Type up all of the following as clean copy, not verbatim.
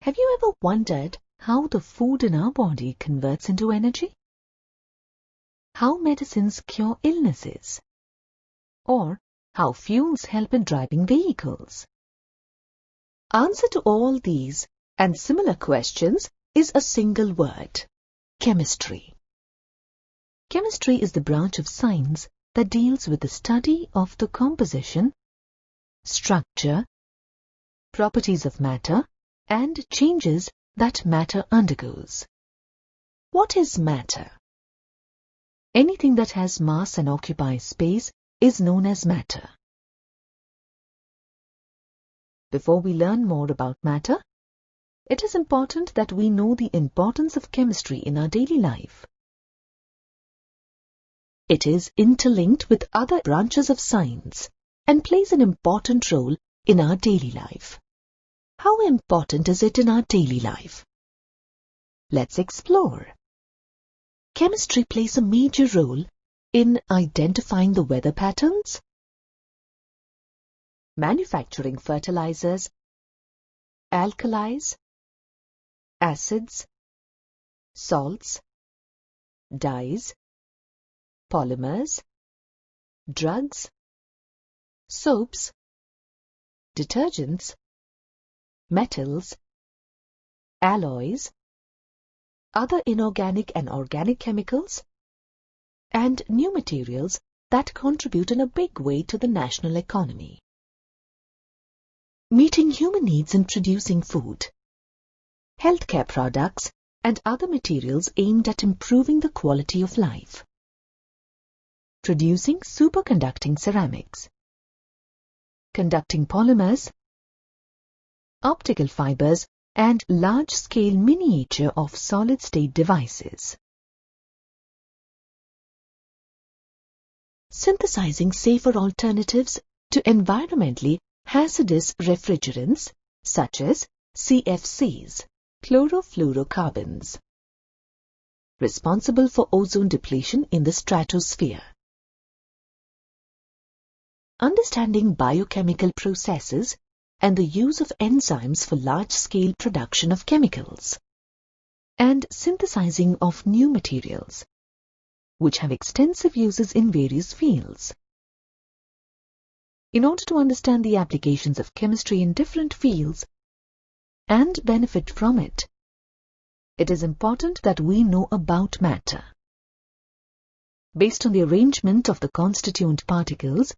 Have you ever wondered how the food in our body converts into energy? How medicines cure illnesses? Or how fuels help in driving vehicles? Answer to all these and similar questions is a single word: chemistry. Chemistry is the branch of science that deals with the study of the composition, structure, properties of matter, and changes that matter undergoes. What is matter? Anything that has mass and occupies space is known as matter. Before we learn more about matter, it is important that we know the importance of chemistry in our daily life. It is interlinked with other branches of science and plays an important role in our daily life. How important is it in our daily life? Let's explore. Chemistry plays a major role in identifying the weather patterns, manufacturing fertilizers, alkalis, acids, salts, dyes, polymers, drugs, soaps, detergents, metals, alloys, other inorganic and organic chemicals, and new materials that contribute in a big way to the national economy. Meeting human needs in producing food, healthcare products, and other materials aimed at improving the quality of life. Producing superconducting ceramics, conducting polymers, optical fibers, and large-scale miniature of solid-state devices. Synthesizing safer alternatives to environmentally hazardous refrigerants such as CFCs, chlorofluorocarbons, responsible for ozone depletion in the stratosphere. Understanding biochemical processes and the use of enzymes for large-scale production of chemicals, and synthesizing of new materials, which have extensive uses in various fields. In order to understand the applications of chemistry in different fields and benefit from it, it is important that we know about matter. Based on the arrangement of the constituent particles,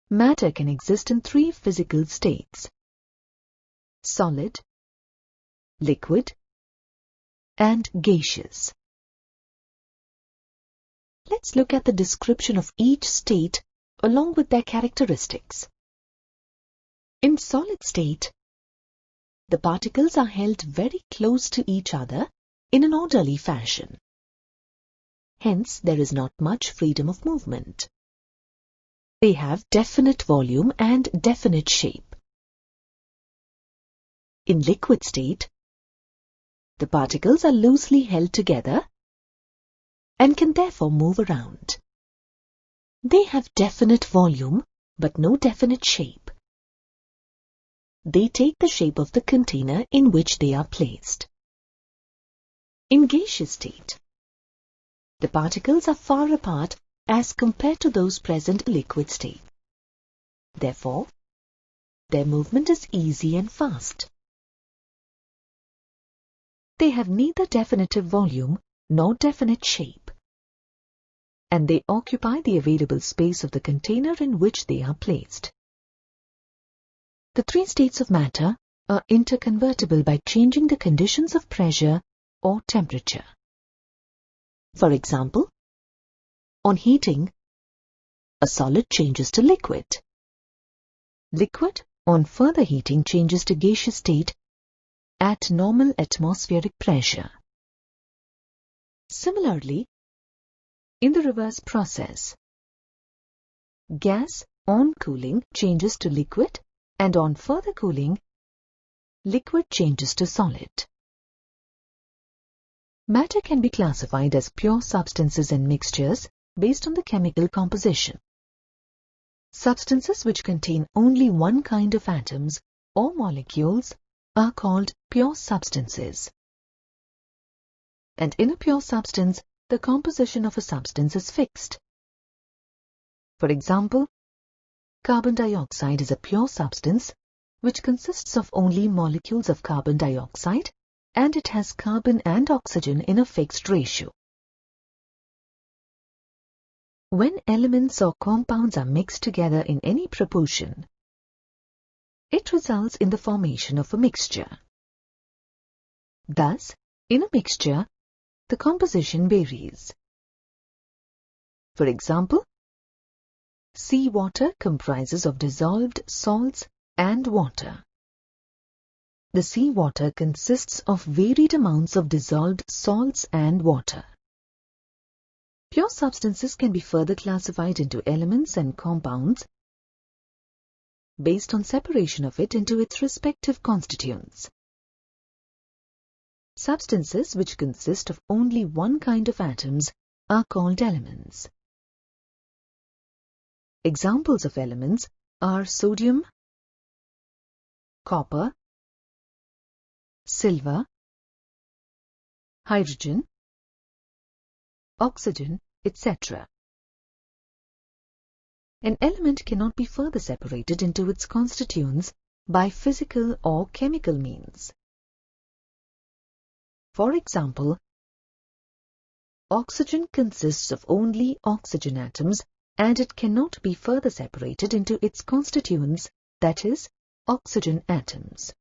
matter can exist in three physical states: solid, liquid, and gaseous. Let's look at the description of each state along with their characteristics. In solid state, the particles are held very close to each other in an orderly fashion. Hence, there is not much freedom of movement. They have definite volume and definite shape. In liquid state, the particles are loosely held together and can therefore move around. They have definite volume but no definite shape. They take the shape of the container in which they are placed. In gaseous state, the particles are far apart as compared to those present in liquid state. Therefore, their movement is easy and fast. They have neither definitive volume nor definite shape, and they occupy the available space of the container in which they are placed. The three states of matter are interconvertible by changing the conditions of pressure or temperature. For example, on heating, a solid changes to liquid. Liquid, on further heating, changes to gaseous state at normal atmospheric pressure. Similarly, in the reverse process, gas on cooling changes to liquid, and on further cooling, liquid changes to solid. Matter can be classified as pure substances and mixtures based on the chemical composition. Substances which contain only one kind of atoms or molecules are called pure substances. And in a pure substance, the composition of a substance is fixed. For example, carbon dioxide is a pure substance which consists of only molecules of carbon dioxide, and it has carbon and oxygen in a fixed ratio. When elements or compounds are mixed together in any proportion, it results in the formation of a mixture. Thus, in a mixture, the composition varies. For example, seawater comprises of dissolved salts and water. The seawater consists of varied amounts of dissolved salts and water. Pure substances can be further classified into elements and compounds based on separation of it into its respective constituents. Substances which consist of only one kind of atoms are called elements. Examples of elements are sodium, copper, silver, hydrogen, oxygen, etc. An element cannot be further separated into its constituents by physical or chemical means. For example, oxygen consists of only oxygen atoms, and it cannot be further separated into its constituents, that is, oxygen atoms.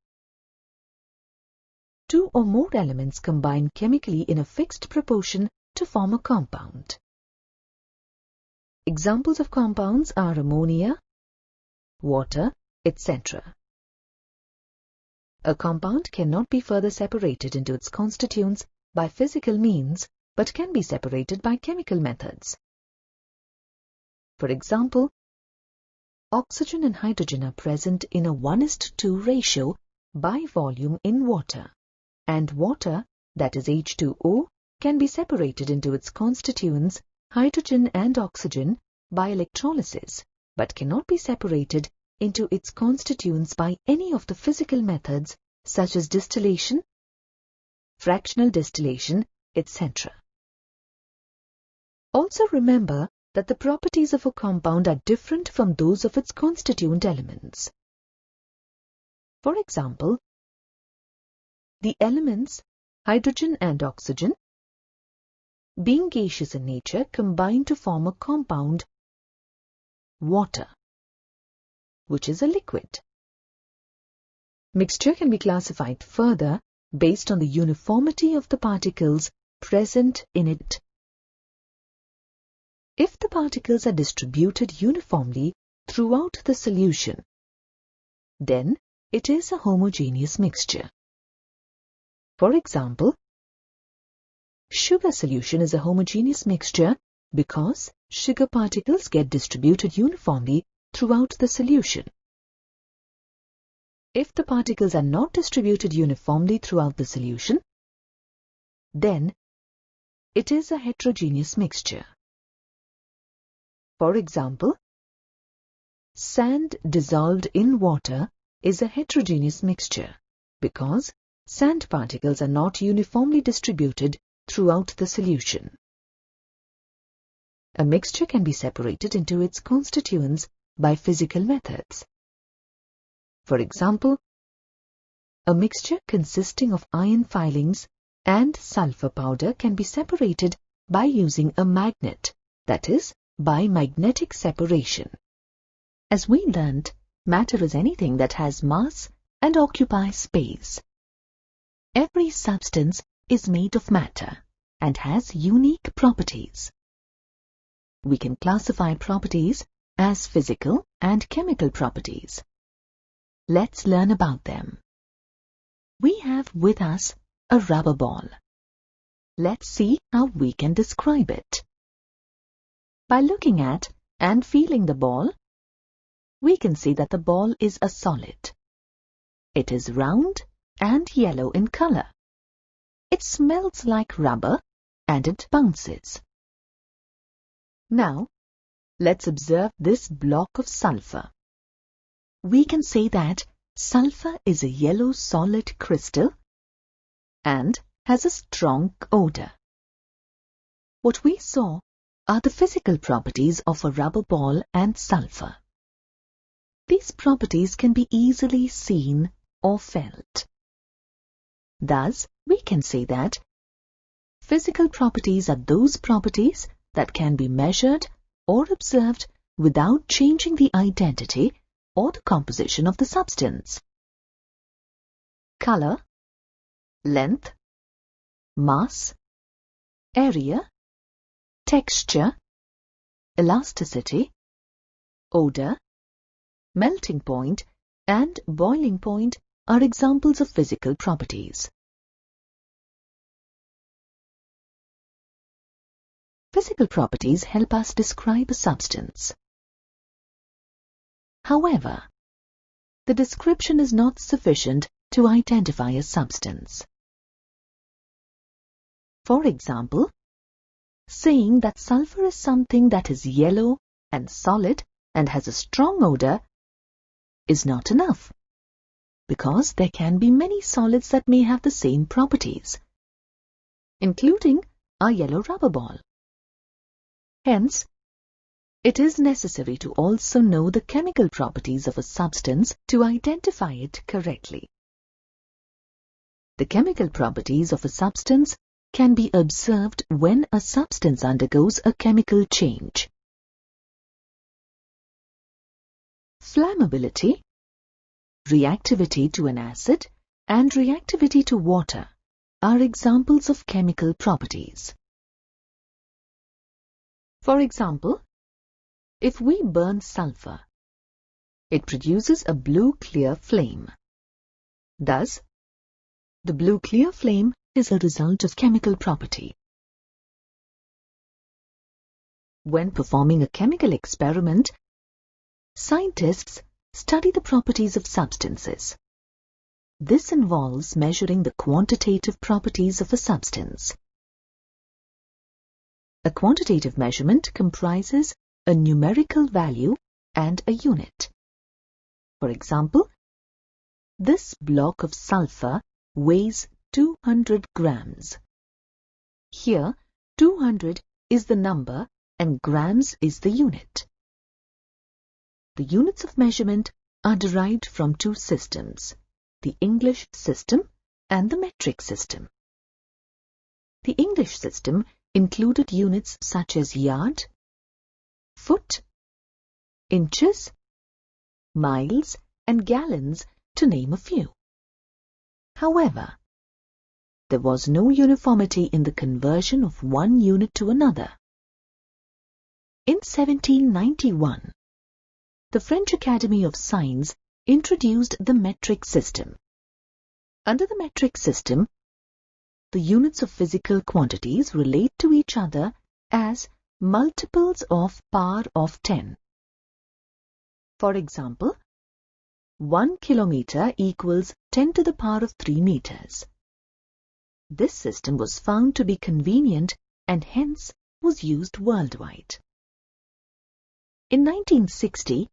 Two or more elements combine chemically in a fixed proportion to form a compound. Examples of compounds are ammonia, water, etc. A compound cannot be further separated into its constituents by physical means, but can be separated by chemical methods. For example, oxygen and hydrogen are present in a 1:2 ratio by volume in water, and water, that is H2O, can be separated into its constituents, hydrogen and oxygen, by electrolysis, but cannot be separated into its constituents by any of the physical methods such as distillation, fractional distillation, etc. Also remember that the properties of a compound are different from those of its constituent elements. For example, the elements hydrogen and oxygen, being gaseous in nature, combine to form a compound, water, which is a liquid. Mixture can be classified further based on the uniformity of the particles present in it. If the particles are distributed uniformly throughout the solution, then it is a homogeneous mixture. For example, sugar solution is a homogeneous mixture because sugar particles get distributed uniformly throughout the solution. If the particles are not distributed uniformly throughout the solution, then it is a heterogeneous mixture. For example, sand dissolved in water is a heterogeneous mixture because sand particles are not uniformly distributed throughout the solution. A mixture can be separated into its constituents by physical methods. For example, a mixture consisting of iron filings and sulfur powder can be separated by using a magnet, that is, by magnetic separation. As we learnt, matter is anything that has mass and occupies space. Every substance is made of matter and has unique properties. We can classify properties as physical and chemical properties. Let's learn about them. We have with us a rubber ball. Let's see how we can describe it. By looking at and feeling the ball, we can see that the ball is a solid. It is round and yellow in color. It smells like rubber and it bounces. Now, let's observe this block of sulfur. We can say that sulfur is a yellow solid crystal and has a strong odor. What we saw are the physical properties of a rubber ball and sulfur. These properties can be easily seen or felt. Thus, we can say that physical properties are those properties that can be measured or observed without changing the identity or the composition of the substance. Color, length, mass, area, texture, elasticity, odor, melting point, and boiling point are examples of physical properties. Physical properties help us describe a substance. However, the description is not sufficient to identify a substance. For example, saying that sulfur is something that is yellow and solid and has a strong odor is not enough, because there can be many solids that may have the same properties, including our yellow rubber ball. Hence, it is necessary to also know the chemical properties of a substance to identify it correctly. The chemical properties of a substance can be observed when a substance undergoes a chemical change. Flammability, reactivity to an acid, and reactivity to water are examples of chemical properties. For example, if we burn sulfur, it produces a blue clear flame. Thus, the blue clear flame is a result of chemical property. When performing a chemical experiment, scientists study the properties of substances. This involves measuring the quantitative properties of a substance. A quantitative measurement comprises a numerical value and a unit. For example, this block of sulfur weighs 200 grams. Here, 200 is the number and grams is the unit. The units of measurement are derived from two systems, the English system and the metric system. The English system included units such as yard, foot, inches, miles, and gallons, to name a few. However, there was no uniformity in the conversion of one unit to another. In 1791, the French Academy of Science introduced the metric system. Under the metric system, the units of physical quantities relate to each other as multiples of power of 10. For example, 1 kilometer equals 10 to the power of 3 meters. This system was found to be convenient and hence was used worldwide. In 1960,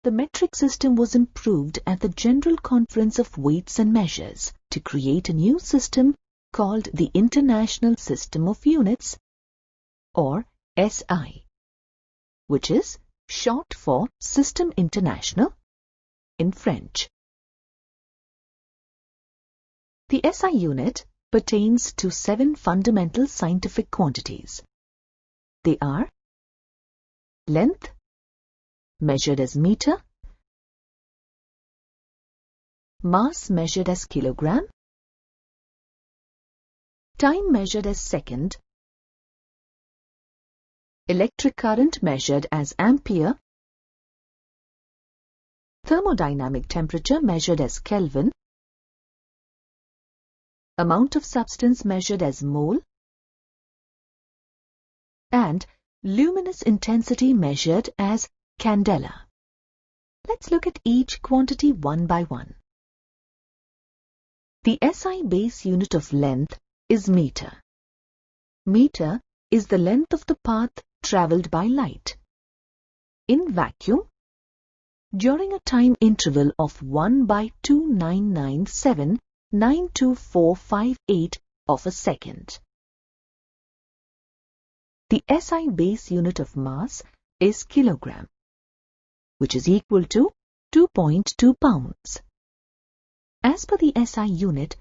the metric system was improved at the General Conference of Weights and Measures to create a new system called the International System of Units, or SI, which is short for System International in French. The SI unit pertains to 7 fundamental scientific quantities. They are length, measured as meter, mass measured as kilogram, time measured as second, electric current measured as ampere, thermodynamic temperature measured as Kelvin, amount of substance measured as mole, and luminous intensity measured as candela. Let's look at each quantity one by one. The SI base unit of length is meter. Meter is the length of the path travelled by light. In vacuum, during a time interval of 1/2997 0.92458 of a second. The SI base unit of mass is kilogram, which is equal to 2.2 pounds. As per the SI unit,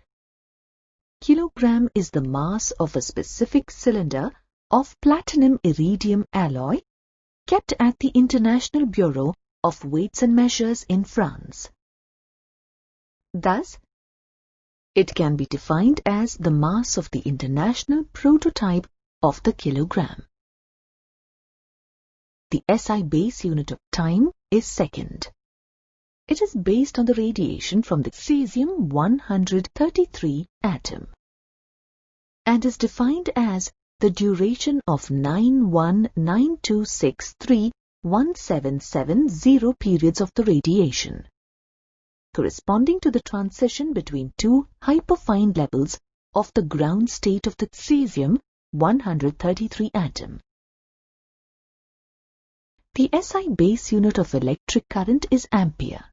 kilogram is the mass of a specific cylinder of platinum-iridium alloy kept at the International Bureau of Weights and Measures in France. Thus, it can be defined as the mass of the international prototype of the kilogram. The SI base unit of time is second. It is based on the radiation from the cesium-133 atom and is defined as the duration of 9192631770 periods of the radiation, corresponding to the transition between two hyperfine levels of the ground state of the cesium-133 atom. The SI base unit of electric current is ampere.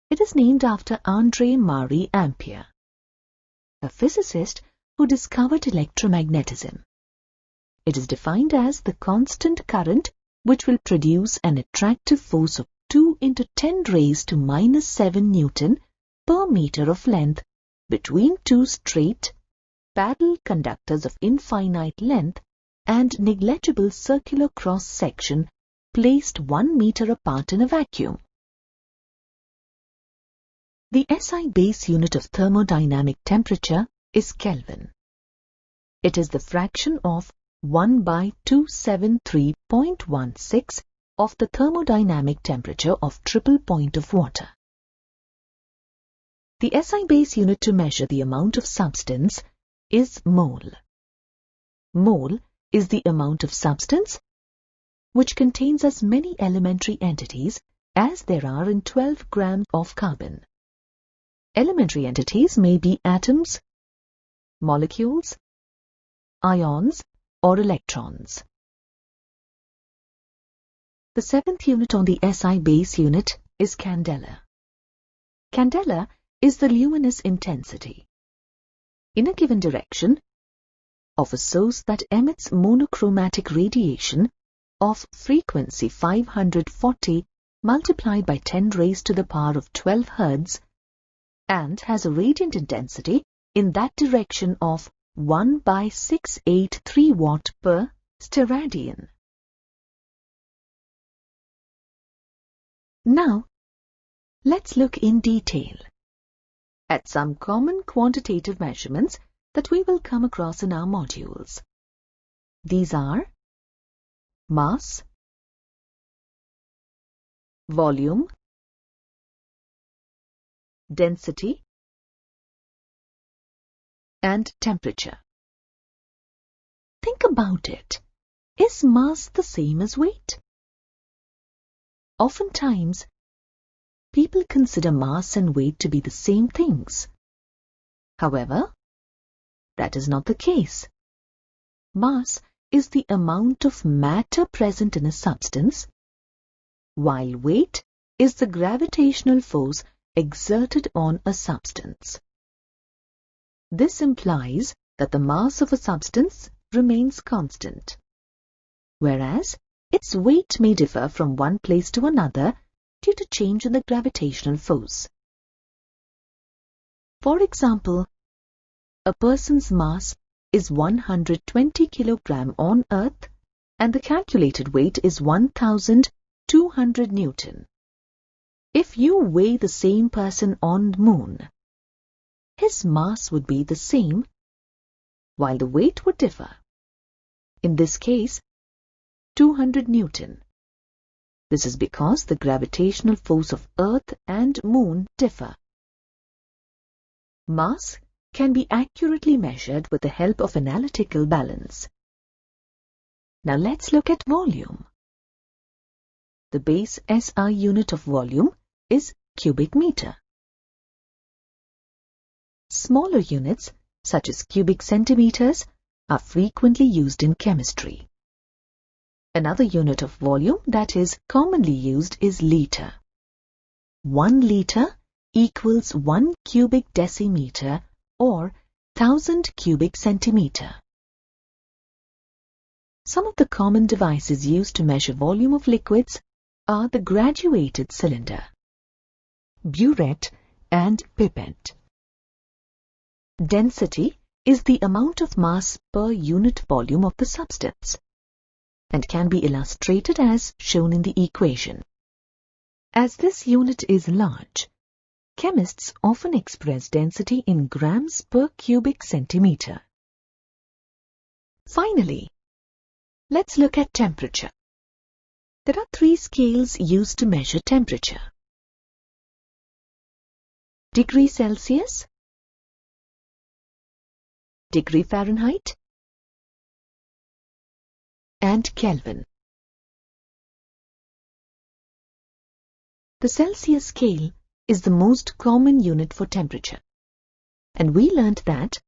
It is named after André-Marie Ampere, a physicist who discovered electromagnetism. It is defined as the constant current which will produce an attractive force of 2 × 10⁻⁻⁷ Newton per meter of length between two straight, parallel conductors of infinite length and negligible circular cross-section placed 1 meter apart in a vacuum. The SI base unit of thermodynamic temperature is Kelvin. It is the fraction of 1/273.16 of the thermodynamic temperature of triple point of water. The SI base unit to measure the amount of substance is mole. Mole is the amount of substance which contains as many elementary entities as there are in 12 grams of carbon. Elementary entities may be atoms, molecules, ions, or electrons. The seventh unit on the SI base unit is candela. Candela is the luminous intensity in a given direction of a source that emits monochromatic radiation of frequency 540 multiplied by 10⁻⁻12 Hz and has a radiant intensity in that direction of 1/683 watt per steradian. Now, let's look in detail at some common quantitative measurements that we will come across in our modules. These are mass, volume, density, and temperature. Think about it. Is mass the same as weight? Oftentimes, people consider mass and weight to be the same things. However, that is not the case. Mass is the amount of matter present in a substance, while weight is the gravitational force exerted on a substance. This implies that the mass of a substance remains constant, whereas its weight may differ from one place to another due to change in the gravitational force. For example, a person's mass is 120 kg on Earth and the calculated weight is 1,200 Newton. If you weigh the same person on the Moon, his mass would be the same, while the weight would differ. In this case, 200 Newton. This is because the gravitational force of Earth and Moon differ. Mass can be accurately measured with the help of analytical balance. Now let's look at volume. The base SI unit of volume is cubic meter. Smaller units, such as cubic centimeters, are frequently used in chemistry. Another unit of volume that is commonly used is liter. 1 liter equals 1 cubic decimeter or 1000 cubic centimeter. Some of the common devices used to measure volume of liquids are the graduated cylinder, burette, and pipette. Density is the amount of mass per unit volume of the substance and can be illustrated as shown in the equation. As this unit is large, chemists often express density in grams per cubic centimeter. Finally, let's look at temperature. There are 3 scales used to measure temperature: degree Celsius, degree Fahrenheit, and Kelvin. The Celsius scale is the most common unit for temperature, and we learned that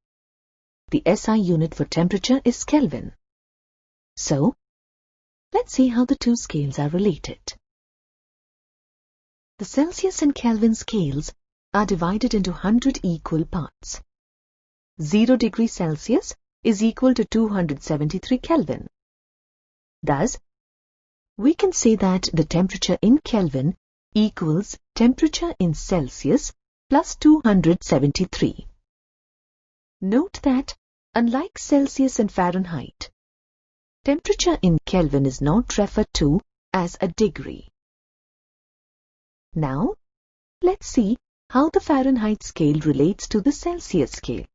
the SI unit for temperature is Kelvin. So, let's see how the 2 scales are related. The Celsius and Kelvin scales are divided into 100 equal parts. 0 degree Celsius is equal to 273 Kelvin. Thus, we can say that the temperature in Kelvin equals temperature in Celsius plus 273. Note that, unlike Celsius and Fahrenheit, temperature in Kelvin is not referred to as a degree. Now, let's see how the Fahrenheit scale relates to the Celsius scale.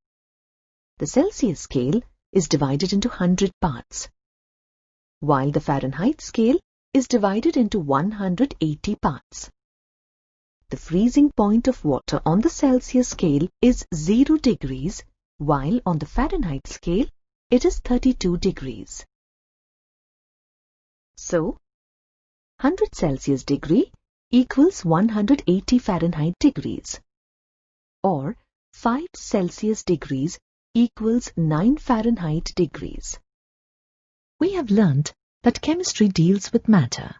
The Celsius scale is divided into 100 parts, while the Fahrenheit scale is divided into 180 parts. The freezing point of water on the Celsius scale is 0 degrees, while on the Fahrenheit scale it is 32 degrees. So, 100 Celsius degree equals 180 Fahrenheit degrees, or 5 Celsius degrees equals 9 Fahrenheit degrees. We have learnt that chemistry deals with matter.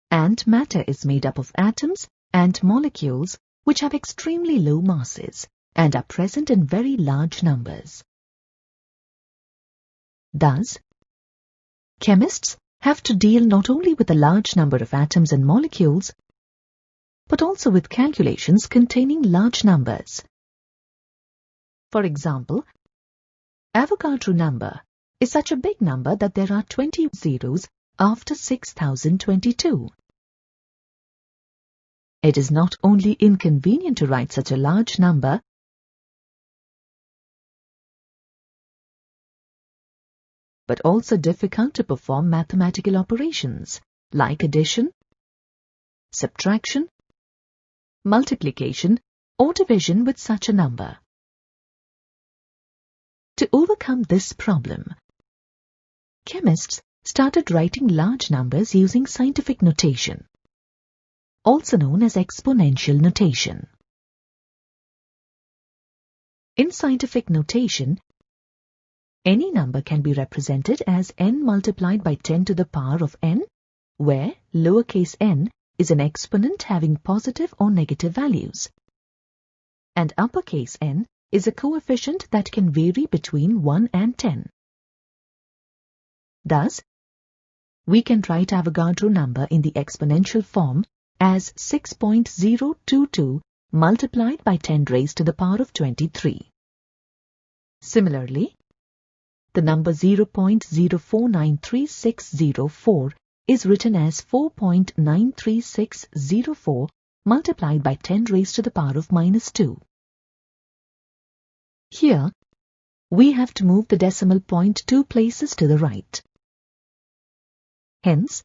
And matter is made up of atoms and molecules which have extremely low masses and are present in very large numbers. Thus, chemists have to deal not only with a large number of atoms and molecules, but also with calculations containing large numbers. For example, Avogadro number is such a big number that there are 20 zeros after 6022. It is not only inconvenient to write such a large number, but also difficult to perform mathematical operations like addition, subtraction, multiplication, or division with such a number. To overcome this problem, chemists started writing large numbers using scientific notation, also known as exponential notation. In scientific notation, any number can be represented as n multiplied by 10 to the power of n, where lowercase n is an exponent having positive or negative values, and uppercase n is a coefficient that can vary between 1 and 10. Thus, we can write Avogadro number in the exponential form as 6.022 multiplied by 10 raised to the power of 23. Similarly, the number 0.04936604 is written as 4.93604 multiplied by 10 raised to the power of -2. Here, we have to move the decimal point 2 places to the right. Hence,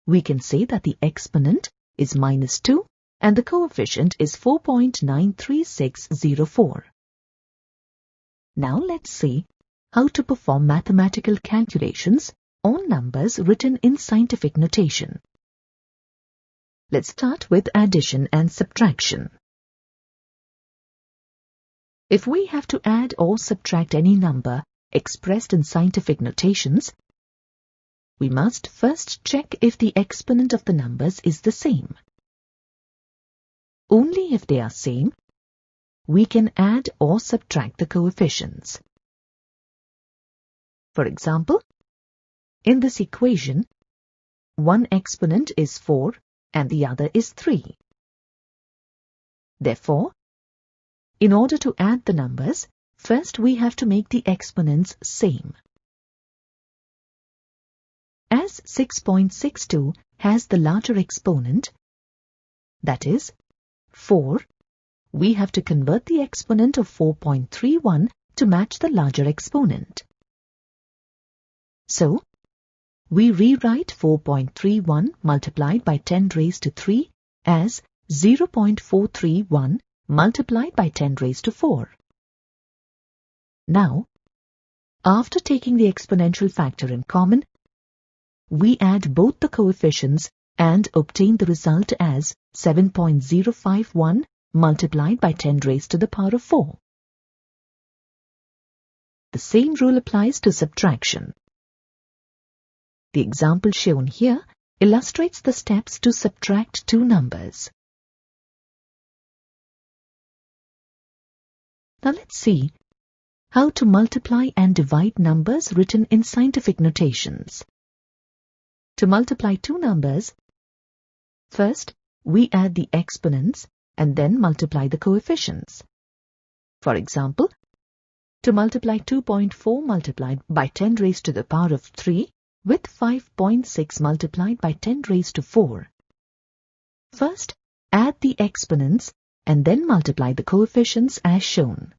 we can say that the exponent is -2 and the coefficient is 4.93604. Now let's see how to perform mathematical calculations on numbers written in scientific notation. Let's start with addition and subtraction. If we have to add or subtract any number expressed in scientific notations, we must first check if the exponent of the numbers is the same. only if they are same, we can add or subtract the coefficients. For example, in this equation, one exponent is 4 and the other is 3. Therefore, in order to add the numbers, first we have to make the exponents same. As 6.62 has the larger exponent, that is 4, we have to convert the exponent of 4.31 to match the larger exponent. So, we rewrite 4.31 multiplied by 10 raised to 3 as 0.431 multiplied by 10 raised to 4. Now, after taking the exponential factor in common, we add both the coefficients and obtain the result as 7.051 multiplied by 10 raised to the power of 4. The same rule applies to subtraction. The example shown here illustrates the steps to subtract two numbers. Now let's see how to multiply and divide numbers written in scientific notations. To multiply two numbers, first we add the exponents and then multiply the coefficients. For example, to multiply 2.4 multiplied by 10 raised to the power of 3 with 5.6 multiplied by 10 raised to 4. First, add the exponents and then multiply the coefficients as shown.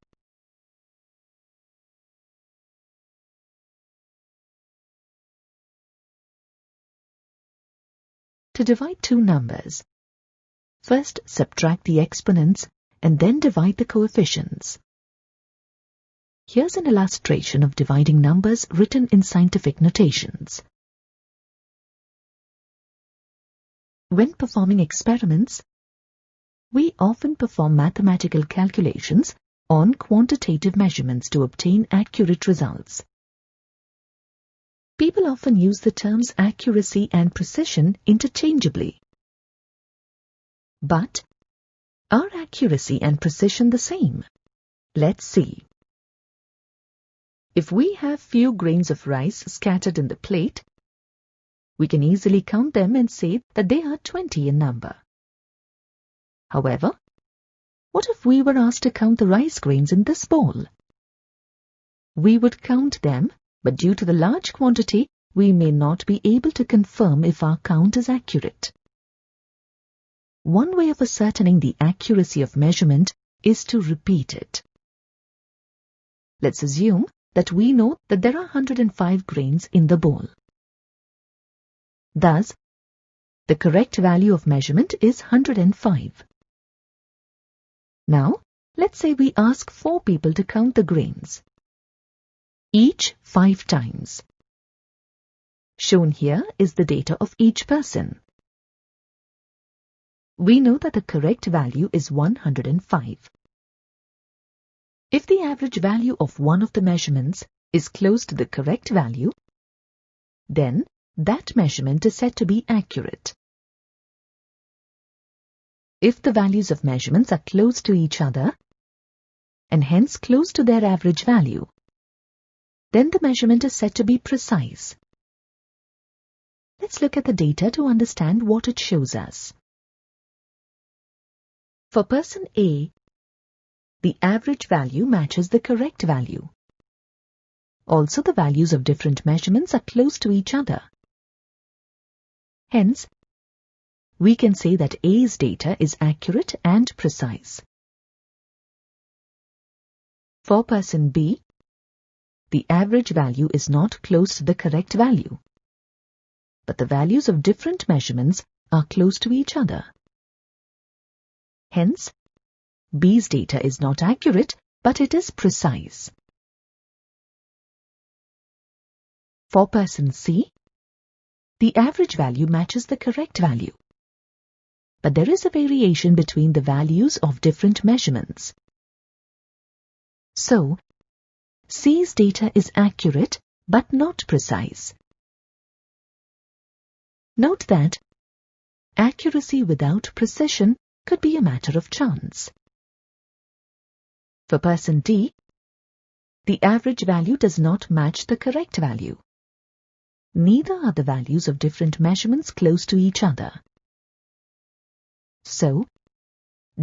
To divide two numbers, first subtract the exponents and then divide the coefficients. Here's an illustration of dividing numbers written in scientific notations. When performing experiments, we often perform mathematical calculations on quantitative measurements to obtain accurate results. People often use the terms accuracy and precision interchangeably. But, are accuracy and precision the same? Let's see. If we have few grains of rice scattered in the plate, we can easily count them and say that they are 20 in number. However, what if we were asked to count the rice grains in this bowl? We would count them, but due to the large quantity, we may not be able to confirm if our count is accurate. One way of ascertaining the accuracy of measurement is to repeat it. Let's assume that we know that there are 105 grains in the bowl. Thus, the correct value of measurement is 105. Now, let's say we ask 4 people to count the grains, each 5 times. Shown here is the data of each person. We know that the correct value is 105. If the average value of one of the measurements is close to the correct value, then that measurement is said to be accurate. If the values of measurements are close to each other, and hence close to their average value, then the measurement is said to be precise. Let's look at the data to understand what it shows us. For person A, the average value matches the correct value. Also, the values of different measurements are close to each other. Hence, we can say that A's data is accurate and precise. For person B, the average value is not close to the correct value, but the values of different measurements are close to each other. Hence, B's data is not accurate, but it is precise. For person C, the average value matches the correct value, but there is a variation between the values of different measurements. So, C's data is accurate, but not precise. Note that accuracy without precision could be a matter of chance. For person D, the average value does not match the correct value. Neither are the values of different measurements close to each other. So,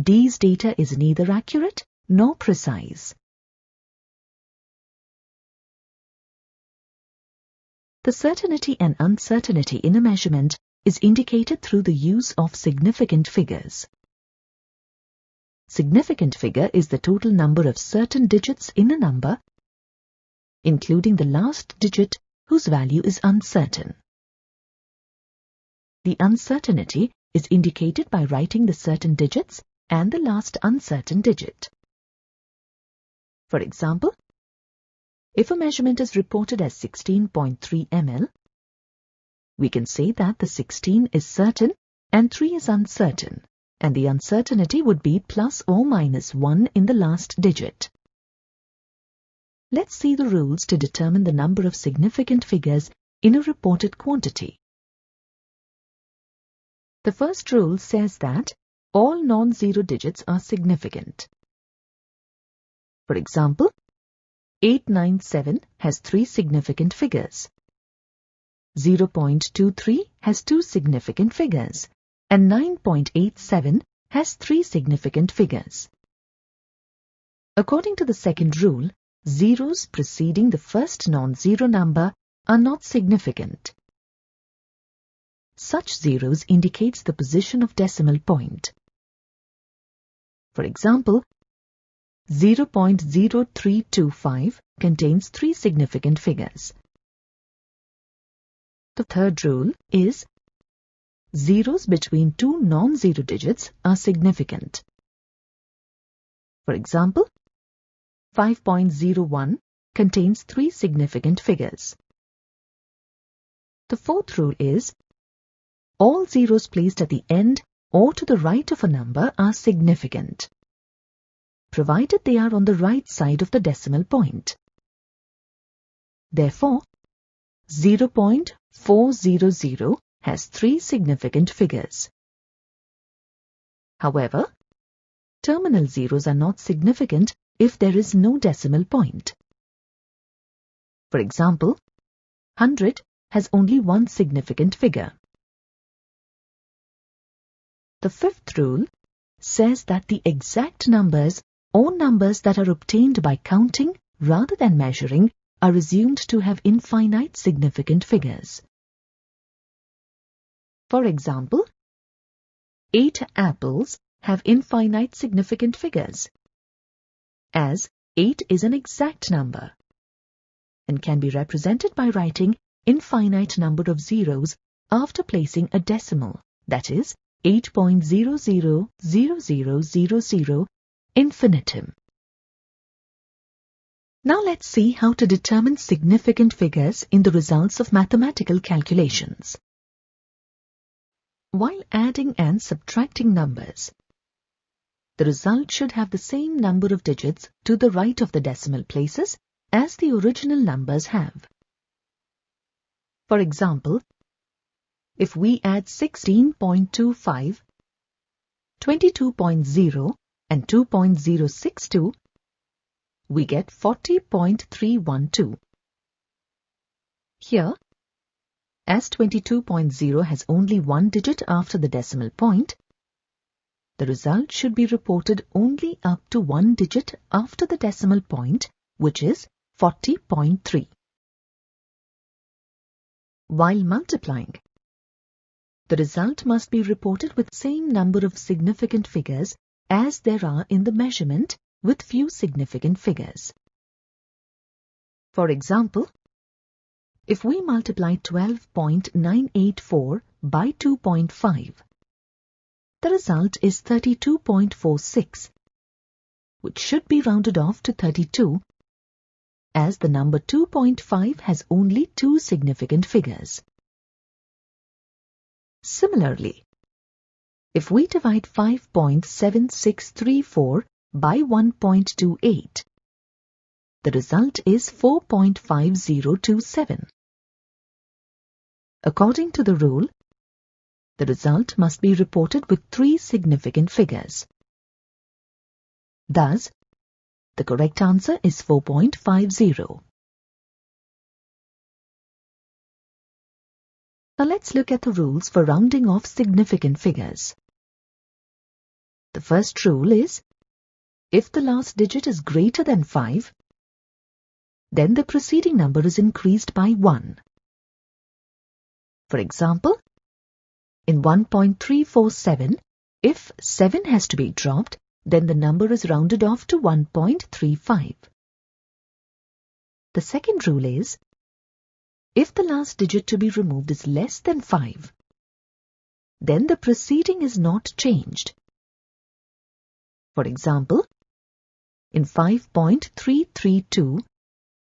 D's data is neither accurate nor precise. The certainty and uncertainty in a measurement is indicated through the use of significant figures. Significant figure is the total number of certain digits in a number, including the last digit whose value is uncertain. The uncertainty is indicated by writing the certain digits and the last uncertain digit. For example, if a measurement is reported as 16.3 ml, we can say that the 16 is certain and 3 is uncertain, and the uncertainty would be plus or minus 1 in the last digit. Let's see the rules to determine the number of significant figures in a reported quantity. The first rule says that all non-zero digits are significant. For example, 897 has 3 significant figures. 0.23 has 2 significant figures, and 9.87 has 3 significant figures. According to the second rule, zeros preceding the first non-zero number are not significant. Such zeros indicates the position of decimal point. For example, 0.0325 contains 3 significant figures. The third rule is zeros between 2 non-zero digits are significant. For example, 5.01 contains 3 significant figures. The fourth rule is all zeros placed at the end or to the right of a number are significant, provided they are on the right side of the decimal point. Therefore, 0.400 has 3 significant figures. However, terminal zeros are not significant if there is no decimal point. For example, 100 has only 1 significant figure. The fifth rule says that the exact numbers or numbers that are obtained by counting rather than measuring are assumed to have infinite significant figures. For example, 8 apples have infinite significant figures, as 8 is an exact number and can be represented by writing infinite number of zeros after placing a decimal, that is 8.000000 infinitum. Now let's see how to determine significant figures in the results of mathematical calculations. While adding and subtracting numbers, the result should have the same number of digits to the right of the decimal places as the original numbers have. For example, if we add 16.25, 22.0 and 2.062, we get 40.312. Here, as 22.0 has only 1 digit after the decimal point, the result should be reported only up to 1 digit after the decimal point, which is 40.3. While multiplying, the result must be reported with same number of significant figures as there are in the measurement with few significant figures. For example, if we multiply 12.984 by 2.5, the result is 32.46, which should be rounded off to 32, as the number 2.5 has only 2 significant figures. Similarly, if we divide 5.7634 by 1.28, the result is 4.5027. According to the rule, the result must be reported with 3 significant figures. Thus, the correct answer is 4.50. Now let's look at the rules for rounding off significant figures. The first rule is, if the last digit is greater than 5, then the preceding number is increased by 1. For example, in 1.347, if 7 has to be dropped, then the number is rounded off to 1.35. The second rule is, if the last digit to be removed is less than 5, then the preceding is not changed. For example, in 5.332,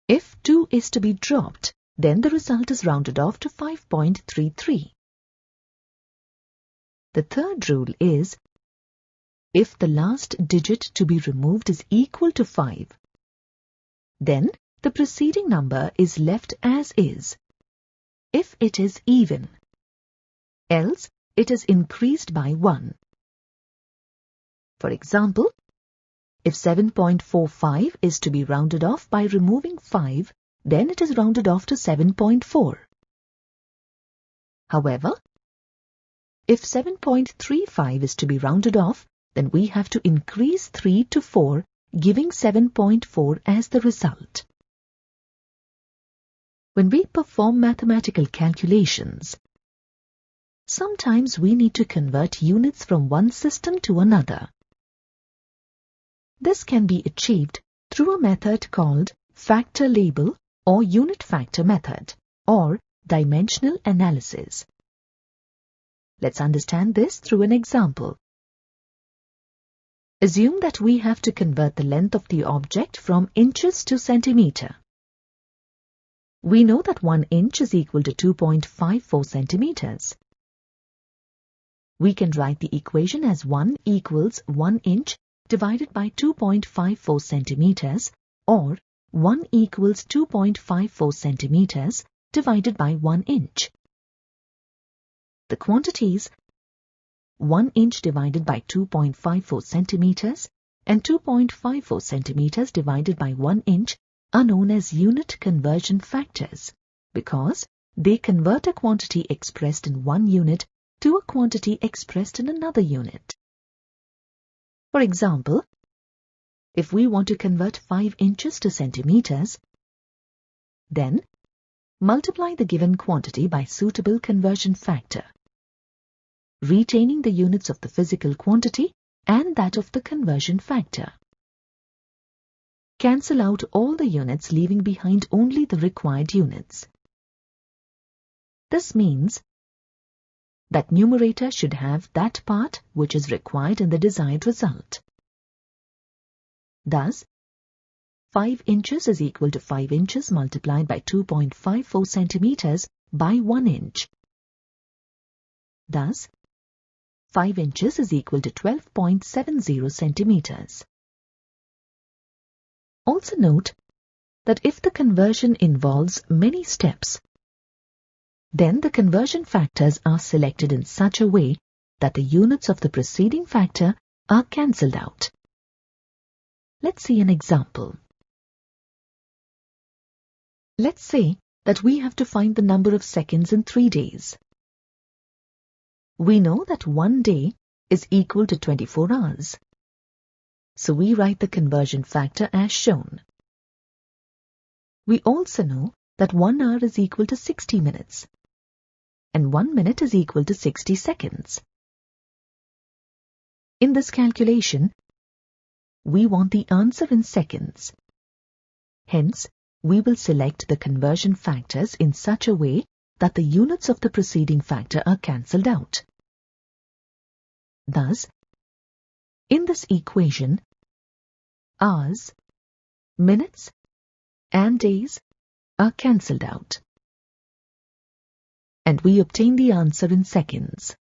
if 2 is to be dropped, then the result is rounded off to 5.33. The third rule is, if the last digit to be removed is equal to 5, then the preceding number is left as is, if it is even, else it is increased by 1. For example, if 7.45 is to be rounded off by removing 5, then it is rounded off to 7.4. However, if 7.35 is to be rounded off, then we have to increase 3 to 4, giving 7.4 as the result. When we perform mathematical calculations, sometimes we need to convert units from one system to another. This can be achieved through a method called factor label or unit factor method or dimensional analysis. Let's understand this through an example. Assume that we have to convert the length of the object from inches to centimeter. We know that 1 inch is equal to 2.54 centimeters. We can write the equation as 1 equals 1 inch divided by 2.54 centimeters or 1 equals 2.54 centimeters divided by 1 inch. The quantities 1 inch divided by 2.54 centimeters and 2.54 centimeters divided by 1 inch are known as unit conversion factors because they convert a quantity expressed in one unit to a quantity expressed in another unit. For example, if we want to convert 5 inches to centimeters, then multiply the given quantity by suitable conversion factor, retaining the units of the physical quantity and that of the conversion factor. Cancel out all the units, leaving behind only the required units. This means that numerator should have that part which is required in the desired result. Thus, 5 inches is equal to 5 inches multiplied by 2.54 centimeters by 1 inch. Thus, 5 inches is equal to 12.70 centimeters. Also note that if the conversion involves many steps, then the conversion factors are selected in such a way that the units of the preceding factor are cancelled out. Let's see an example. Let's say that we have to find the number of seconds in 3 days. We know that 1 day is equal to 24 hours. So we write the conversion factor as shown. We also know that 1 hour is equal to 60 minutes and 1 minute is equal to 60 seconds. In this calculation, we want the answer in seconds. Hence, we will select the conversion factors in such a way that the units of the preceding factor are cancelled out. Thus, in this equation, hours, minutes, and days are cancelled out, and we obtain the answer in seconds.